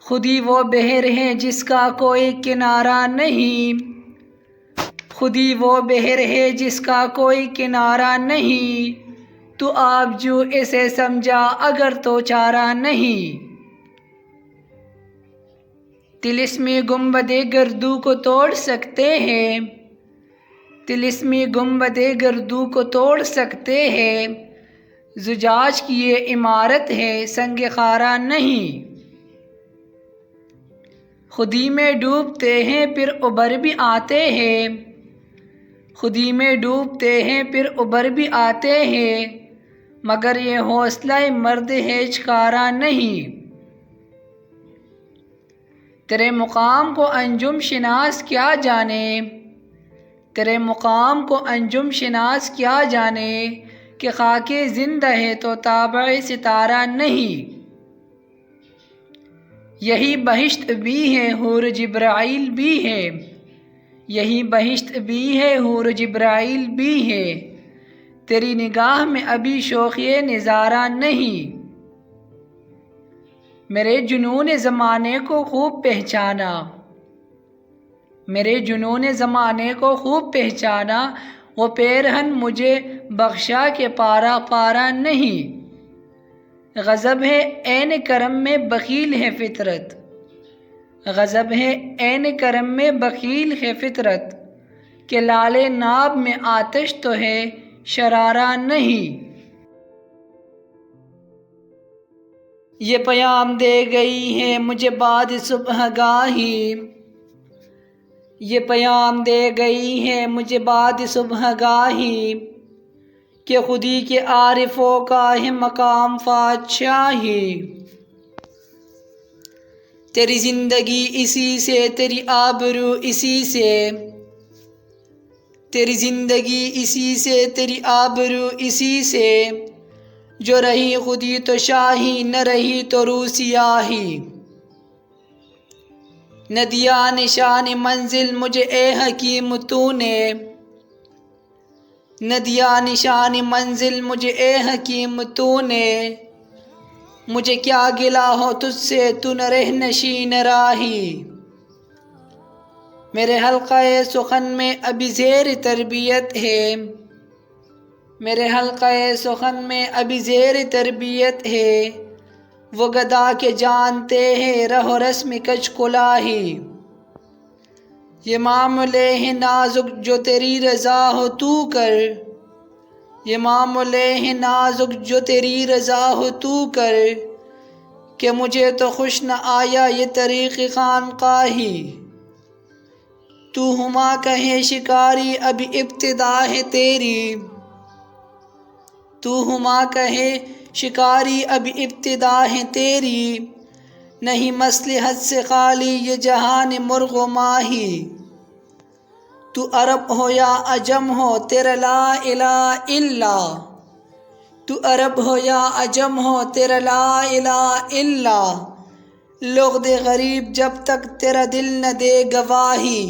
خودی وہ بحر ہے جس کا کوئی کنارہ نہیں، خودی وہ بحر ہے جس کا کوئی کنارہ نہیں، تو آپ جو اسے سمجھا اگر تو چارہ نہیں۔ طلسمی گنبد گردوں کو توڑ سکتے ہیں، طلسمی گنبد گردوں کو توڑ سکتے ہیں، زجاج کی یہ عمارت ہے سنگ خارا نہیں۔ خودی میں ڈوبتے ہیں پھر ابھر بھی آتے ہیں، خودی میں ڈوبتے ہیں پھر ابھر بھی آتے ہیں، مگر یہ حوصلہ مرد ہیچ کارا نہیں۔ تیرے مقام کو انجم شناس کیا جانے، تیرے مقام کو انجم شناس کیا جانے، کہ خاک زندہ ہے تو تابع ستارہ نہیں۔ یہی بہشت بھی ہے حور جبرائیل بھی ہے، یہی بہشت بھی ہے حور جبرائیل بھی ہے، تیری نگاہ میں ابھی شوخی نظارہ نہیں۔ میرے جنون زمانے کو خوب پہچانا، میرے جنون زمانے کو خوب پہچانا، وہ پیرہن مجھے بخشا کہ پارا پارا نہیں۔ غضب ہے عین کرم میں بخیل ہے فطرت، غضب ہے عین کرم میں بخیل ہے فطرت، کہ لعل ناب میں آتش تو ہے شرارہ نہیں۔ یہ پیام دے گئی ہے مجھے بعد صبح گاہی، یہ پیام دے گئی ہے مجھے بعد صبح گاہی، کہ خودی کے عارفوں کا ہے مقام بادشاہی۔ تیری زندگی اسی سے، تیری آبرو اسی سے، تیری زندگی اسی سے، تیری آبرو اسی سے، جو رہی خودی تو شاہی، نہ رہی تو رو سیاہی۔ نہ دیا نشان منزل مجھے اے حکیم تو نے، نہ دیا نشان منزل مجھے اے حکیم تو نے، مجھے کیا گلہ ہو تجھ سے تو نہ رہ نشین راہی۔ میرے حلقہ سخن میں ابھی زیر تربیت ہے، میرے حلقہ سخن میں ابھی زیر تربیت ہے، وہ گدا کے جانتے ہیں رہ و رسم کج کلاہی۔ یہ معاملے ہیں نازک جو تیری رضا ہو تو کر، یہ معاملے ہیں نازک جو تیری رضا ہو تو کر، کہ مجھے تو خوش نہ آیا یہ طریق خانقاہی۔ تو ہما کہے شکاری ابھی ابتدا ہے تیری، تو ہما کہے شکاری ابھی ابتدا ہے تیری، نہیں مصلحت سے خالی یہ جہان مرغ و ماہی۔ تو عرب ہو یا عجم ہو تیرا لا الہ الا، تو عرب ہو یا عجم ہو تیرا لا الہ الا، لغد غریب جب تک تیرا دل نہ دے گواہی۔